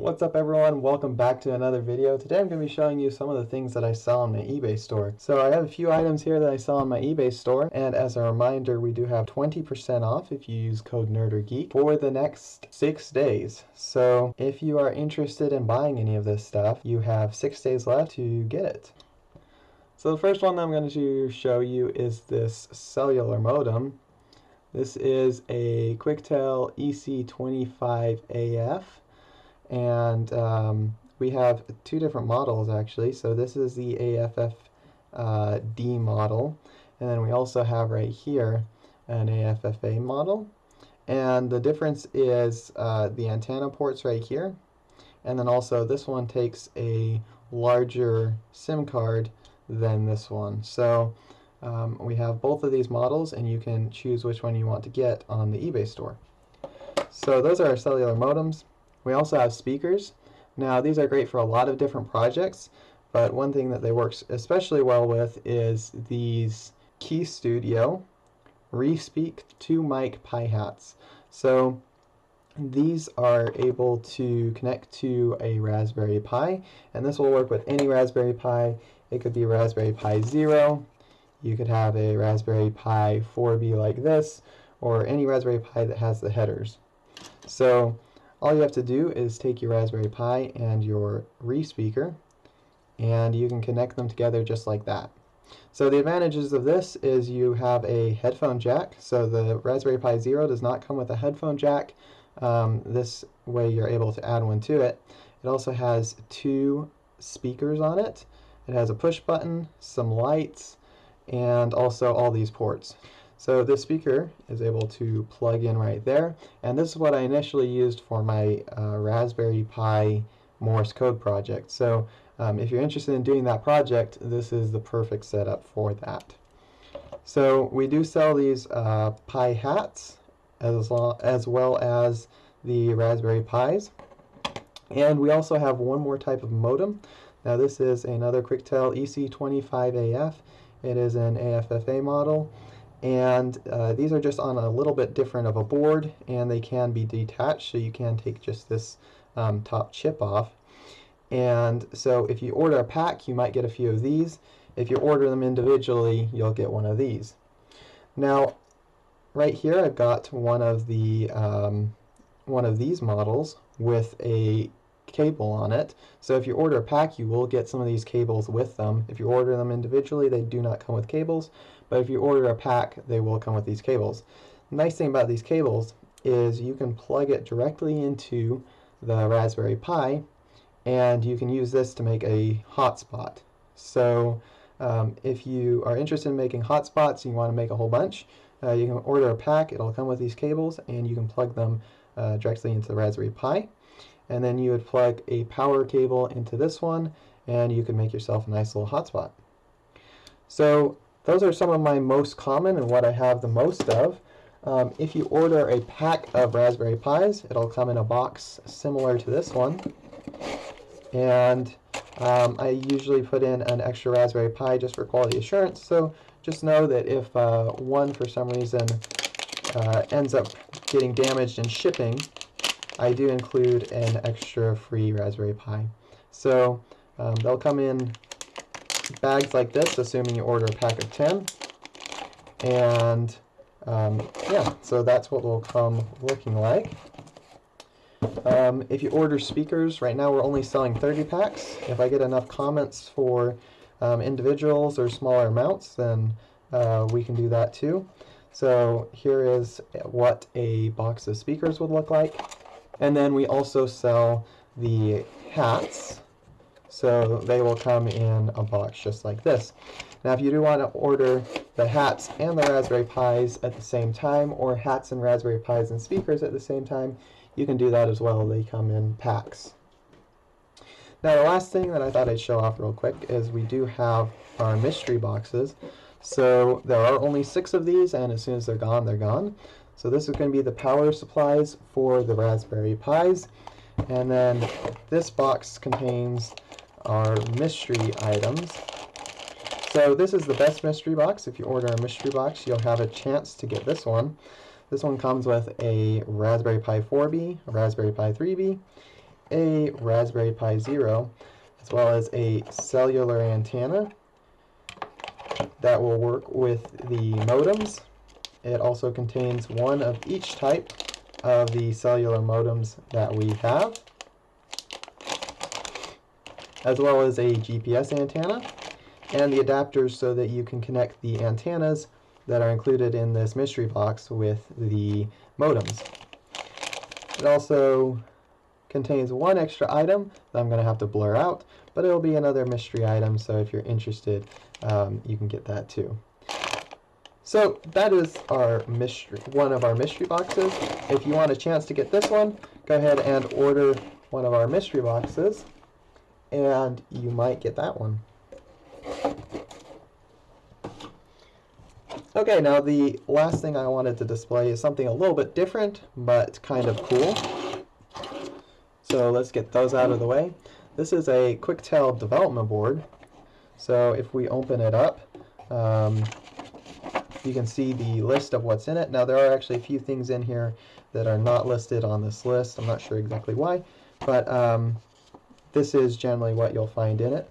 What's up everyone, welcome back to another video. Today I'm going to be showing you some of the things that I sell on my eBay store. So I have a few items here that I sell on my eBay store, and as a reminder we do have 20% off if you use code Nerd or Geek for the next 6 days. So if you are interested in buying any of this stuff, you have 6 days left to get it. So the first one that I'm going to show you is this cellular modem. This is a Quectel EC25AF. And we have two different models actually. So this is the AFF-D model, and then we also have right here an AFFA model. And the difference is the antenna ports right here, and then also this one takes a larger SIM card than this one. So we have both of these models, and you can choose which one you want to get on the eBay store. So those are our cellular modems. We also have speakers. Now these are great for a lot of different projects, but one thing that they work especially well with is these Key Studio Respeak 2-mic Pi hats. So these are able to connect to a Raspberry Pi, and this will work with any Raspberry Pi. It could be Raspberry Pi Zero, you could have a Raspberry Pi 4B like this, or any Raspberry Pi that has the headers. So all you have to do is take your Raspberry Pi and your Respeaker, and you can connect them together just like that. So the advantages of this is you have a headphone jack. So the Raspberry Pi Zero does not come with a headphone jack. This way you're able to add one to it. It also has two speakers on it. It has a push button, some lights, and also all these ports. So this speaker is able to plug in right there, and this is what I initially used for my Raspberry Pi Morse code project. So if you're interested in doing that project, this is the perfect setup for that. So we do sell these Pi hats as well as the Raspberry Pis, and we also have one more type of modem. Now this is another Quectel EC25AF. It is an AFFA model. And these are just on a little bit different of a board, and they can be detached, so you can take just this top chip off. And so if you order a pack, you might get a few of these. If you order them individually, you'll get one of these. Now right here I've got one of these models with a cable on it. So if you order a pack, you will get some of these cables with them. If you order them individually, they do not come with cables, but if you order a pack, they will come with these cables. The nice thing about these cables is you can plug it directly into the Raspberry Pi, and you can use this to make a hotspot. So if you are interested in making hotspots and you want to make a whole bunch, you can order a pack. It'll come with these cables, and you can plug them directly into the Raspberry Pi. And then you would plug a power cable into this one, and you can make yourself a nice little hotspot. So those are some of my most common and what I have the most of. If you order a pack of Raspberry Pis, it'll come in a box similar to this one. And I usually put in an extra Raspberry Pi just for quality assurance. So just know that if one for some reason ends up getting damaged in shipping, I do include an extra free Raspberry Pi. So they'll come in bags like this, assuming you order a pack of 10. And yeah, so that's what will come looking like. If you order speakers, right now we're only selling 30 packs. If I get enough comments for individuals or smaller amounts, then we can do that too. So here is what a box of speakers would look like. And then we also sell the hats, so they will come in a box just like this. Now if you do want to order the hats and the Raspberry Pis at the same time, or hats and Raspberry Pis and speakers at the same time, you can do that as well. They come in packs. Now the last thing that I thought I'd show off real quick is we do have our mystery boxes. So there are only 6 of these, and as soon as they're gone, they're gone. So this is going to be the power supplies for the Raspberry Pis, and then this box contains our mystery items. So this is the best mystery box. If you order a mystery box, you'll have a chance to get this one. This one comes with a Raspberry Pi 4B, a Raspberry Pi 3B, a Raspberry Pi Zero, as well as a cellular antenna that will work with the modems. It also contains one of each type of the cellular modems that we have, as well as a GPS antenna, and the adapters so that you can connect the antennas that are included in this mystery box with the modems. It also contains one extra item that I'm going to have to blur out, but it'll be another mystery item, so if you're interested, you can get that too. So that is one of our mystery boxes. If you want a chance to get this one, go ahead and order one of our mystery boxes, and you might get that one. Okay, now the last thing I wanted to display is something a little bit different, but kind of cool. So let's get those out of the way. This is a Quectel development board. So if we open it up, you can see the list of what's in it. Now there are actually a few things in here that are not listed on this list. I'm not sure exactly why, but this is generally what you'll find in it.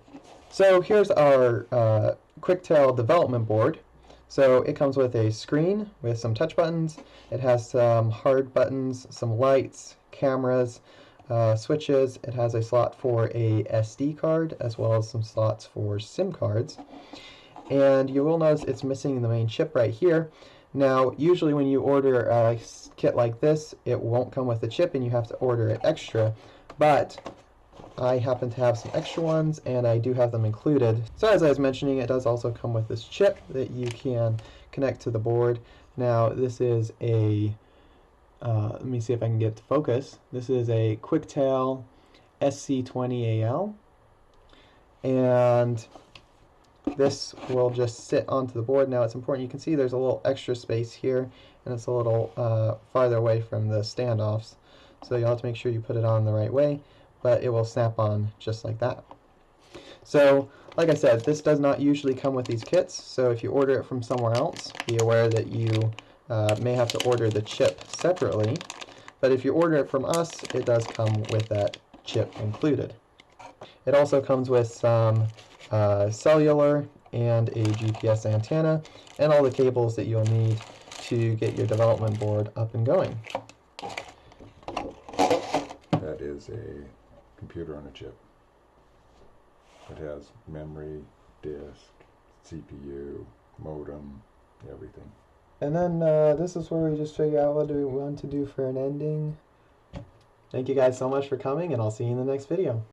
So here's our Quectel development board. So it comes with a screen with some touch buttons. It has some hard buttons, some lights, cameras, switches. It has a slot for a SD card as well as some slots for SIM cards. And you will notice it's missing the main chip right here. Now, usually when you order a kit like this, it won't come with the chip and you have to order it extra. But I happen to have some extra ones, and I do have them included. So as I was mentioning, it does also come with this chip that you can connect to the board. Now this is a, let me see if I can get it to focus. This is a Quectel SC20AL, and this will just sit onto the board. Now it's important, you can see there's a little extra space here, and it's a little farther away from the standoffs. So you'll have to make sure you put it on the right way, but it will snap on just like that. So, like I said, this does not usually come with these kits, so if you order it from somewhere else, be aware that you may have to order the chip separately. But if you order it from us, it does come with that chip included. It also comes with some cellular and a GPS antenna, and all the cables that you'll need to get your development board up and going. That is a computer on a chip. It has memory, disk, CPU, modem, everything. And then this is where we just figure out what do we want to do for an ending. Thank you guys so much for coming, and I'll see you in the next video.